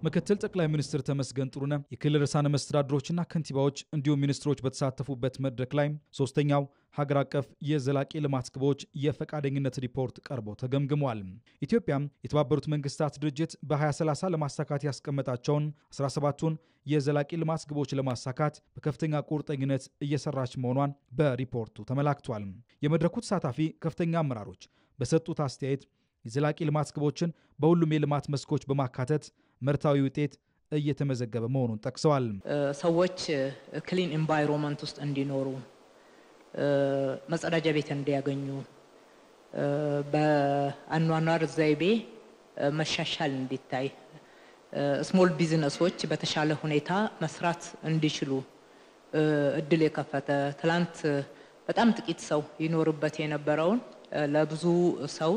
ምክትል ጠቅላይ ሚኒስትር ተመስገን ጥሩነህ የክልል ርዕሳነ መስተዳድሮችና ከንቲባዎች እንዲሁም ሚኒስትሮች በተሳተፉበት መድረክ ላይ ሶስተኛው ሀገር አቀፍ የዘላቂ ልማት ግቦች የፈቃደኝነት ሪፖርት ቀርቦ ተገምግሟል። ኢትዮጵያም የተባበሩት መንግስታት ድርጅት በ2030 ለማሳካት ያስቀመጣቸውን 17ቱን የዘላቂ ልማት ግቦች ለማሳካት በከፍተኛ ቁርጠኝነት እየሰራች መሆኗን በሪፖርቱ ተመላክቷል። የመድረኩ ተሳታፊ ከፍተኛ አመራሮች በሰጡት አስተያየት የዘላቂ ልማት ግቦችን በሁሉም የልማት መስኮች በማካተት መርታዊ ውጤት እየተመዘገበ መሆኑን ጠቅሰዋል። ሰዎች ክሊን ኢንቫይሮንመንት ውስጥ እንዲኖሩ መጸዳጃ ቤት እንዲያገኙ በአኗኗር ዘይቤ መሻሻል እንዲታይ ስሞል ቢዝነሶች በተሻለ ሁኔታ መስራት እንዲችሉ እድል የከፈተ ትላንት በጣም ጥቂት ሰው ይኖርበት የነበረውን ለብዙ ሰው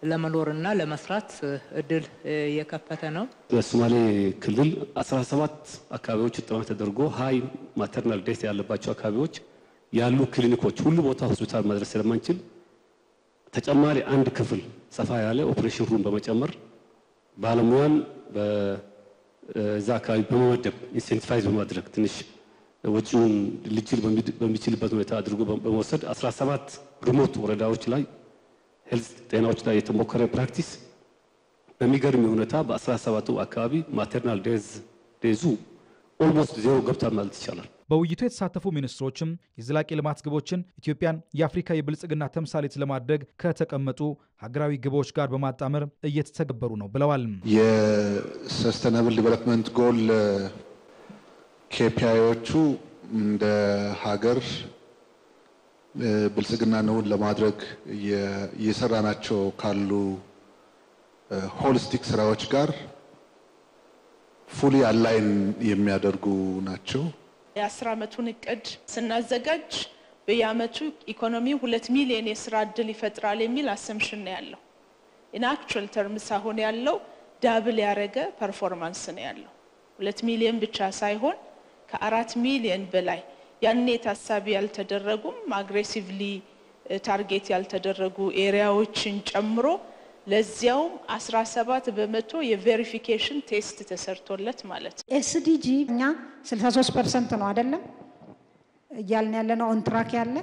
ለመኖርና ለመስራት እድል የከፈተ ነው። በሶማሌ ክልል 17 አካባቢዎች ጥናት ተደርጎ ሃይ ማተርናል ዴት ያለባቸው አካባቢዎች ያሉ ክሊኒኮች ሁሉ ቦታ ሆስፒታል ማድረስ ስለማንችል ተጨማሪ አንድ ክፍል ሰፋ ያለ ኦፕሬሽን ሩም በመጨመር ባለሙያን በዛ አካባቢ በመመደብ ኢንሴንቲቫይዝ በማድረግ ትንሽ ወጪውን ሊችል በሚችልበት ሁኔታ አድርጎ በመወሰድ 17 ሪሞት ወረዳዎች ላይ ሄልዝ ጤናዎች ላይ የተሞከረ ፕራክቲስ በሚገርም ሁኔታ በ17ቱ አካባቢ ማተርናል ዴዙ ኦልሞስት ዜሮ ገብቷል ማለት ይቻላል። በውይይቱ የተሳተፉ ሚኒስትሮችም የዘላቂ ልማት ግቦችን ኢትዮጵያን የአፍሪካ የብልጽግና ተምሳሌት ለማድረግ ከተቀመጡ ሀገራዊ ግቦች ጋር በማጣመር እየተተገበሩ ነው ብለዋል። የሰስተናብል ዲቨሎፕመንት ጎል ኬፒአይዎቹ እንደ ሀገር ብልጽግናን ለማድረግ እየሰራናቸው ካሉ ሆሊስቲክ ስራዎች ጋር ፉሊ አላይን የሚያደርጉ ናቸው። የ10 ዓመቱን እቅድ ስናዘጋጅ በየዓመቱ ኢኮኖሚው 2 ሚሊዮን የስራ እድል ይፈጥራል የሚል አሰምሽን ነው ያለው። ኢን አክቹዋል ተርምስ አሁን ያለው ዳብል ያረገ ፐርፎርማንስ ነው ያለው። 2 ሚሊዮን ብቻ ሳይሆን ከ4 ሚሊዮን በላይ ያኔ ታሳቢ ያልተደረጉም አግሬሲቭሊ ታርጌት ያልተደረጉ ኤሪያዎችን ጨምሮ ለዚያውም 17 በመቶ የቬሪፊኬሽን ቴስት ተሰርቶለት ማለት ነው። ኤስዲጂ እኛ 63% ነው አይደለም እያልን ያለነው ኦን ትራክ ያለ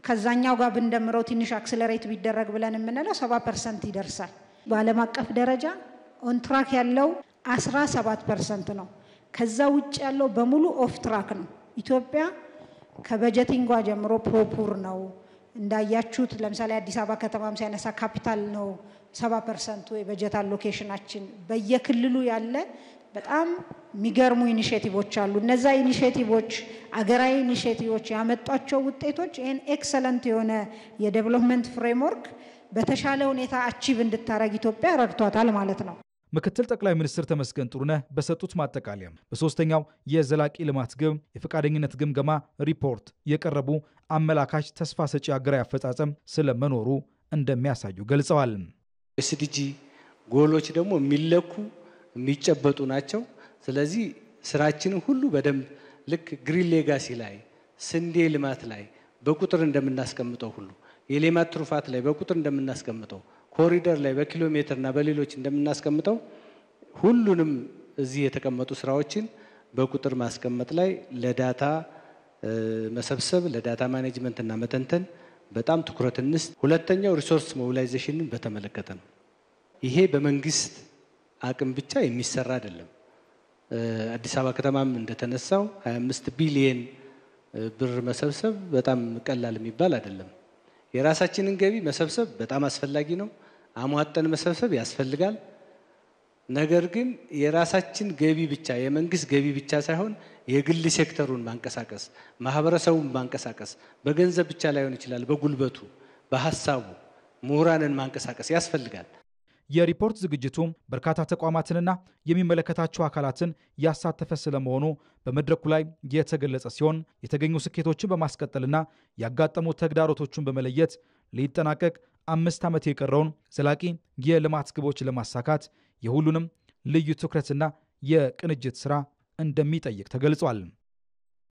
ከዛኛው ጋር ብንደምረው ትንሽ አክሰለሬት ቢደረግ ብለን የምንለው 70% ይደርሳል። በዓለም አቀፍ ደረጃ ኦን ትራክ ያለው 17% ነው። ከዛ ውጭ ያለው በሙሉ ኦፍ ትራክ ነው። ኢትዮጵያ ከበጀቲንጓ ጀምሮ ፕሮፑር ነው እንዳያችሁት። ለምሳሌ አዲስ አበባ ከተማም ሲያነሳ ካፒታል ነው 70% የበጀት አሎኬሽናችን። በየክልሉ ያለ በጣም የሚገርሙ ኢኒሼቲቮች አሉ። እነዛ ኢኒሼቲቮች አገራዊ ኢኒሼቲቮች ያመጧቸው ውጤቶች ይሄን ኤክሰለንት የሆነ የዴቨሎፕመንት ፍሬምወርክ በተሻለ ሁኔታ አቺቭ እንድታረግ ኢትዮጵያ ረድቷታል ማለት ነው። ምክትል ጠቅላይ ሚኒስትር ተመስገን ጥሩነህ በሰጡት ማጠቃለያ በሶስተኛው የዘላቂ ልማት ግብ የፈቃደኝነት ግምገማ ሪፖርት የቀረቡ አመላካች ተስፋ ሰጪ ሀገራዊ አፈጻጸም ስለመኖሩ እንደሚያሳዩ ገልጸዋል። ኤስዲጂ ጎሎች ደግሞ የሚለኩ የሚጨበጡ ናቸው። ስለዚህ ስራችንን ሁሉ በደንብ ልክ ግሪን ሌጋሲ ላይ ስንዴ ልማት ላይ በቁጥር እንደምናስቀምጠው ሁሉ የሌማት ትሩፋት ላይ በቁጥር እንደምናስቀምጠው ኮሪደር ላይ በኪሎ ሜትርና በሌሎች እንደምናስቀምጠው ሁሉንም እዚህ የተቀመጡ ስራዎችን በቁጥር ማስቀመጥ ላይ ለዳታ መሰብሰብ ለዳታ ማኔጅመንት እና መተንተን በጣም ትኩረት እንስጥ። ሁለተኛው ሪሶርስ ሞቢላይዜሽንን በተመለከተ ነው። ይሄ በመንግስት አቅም ብቻ የሚሰራ አይደለም። አዲስ አበባ ከተማም እንደተነሳው 25 ቢሊዮን ብር መሰብሰብ በጣም ቀላል የሚባል አይደለም። የራሳችንን ገቢ መሰብሰብ በጣም አስፈላጊ ነው። አሟጠን መሰብሰብ ያስፈልጋል። ነገር ግን የራሳችን ገቢ ብቻ የመንግስት ገቢ ብቻ ሳይሆን የግል ሴክተሩን ማንቀሳቀስ ማህበረሰቡን ማንቀሳቀስ በገንዘብ ብቻ ላይሆን ይችላል፣ በጉልበቱ በሐሳቡ ምሁራንን ማንቀሳቀስ ያስፈልጋል። የሪፖርት ዝግጅቱ በርካታ ተቋማትንና የሚመለከታቸው አካላትን ያሳተፈ ስለመሆኑ በመድረኩ ላይ የተገለጸ ሲሆን የተገኙ ስኬቶችን በማስቀጠልና ያጋጠሙ ተግዳሮቶችን በመለየት ሊጠናቀቅ 5 ዓመት የቀረውን ዘላቂ የልማት ግቦች ለማሳካት የሁሉንም ልዩ ትኩረትና የቅንጅት ስራ እንደሚጠይቅ ተገልጿል።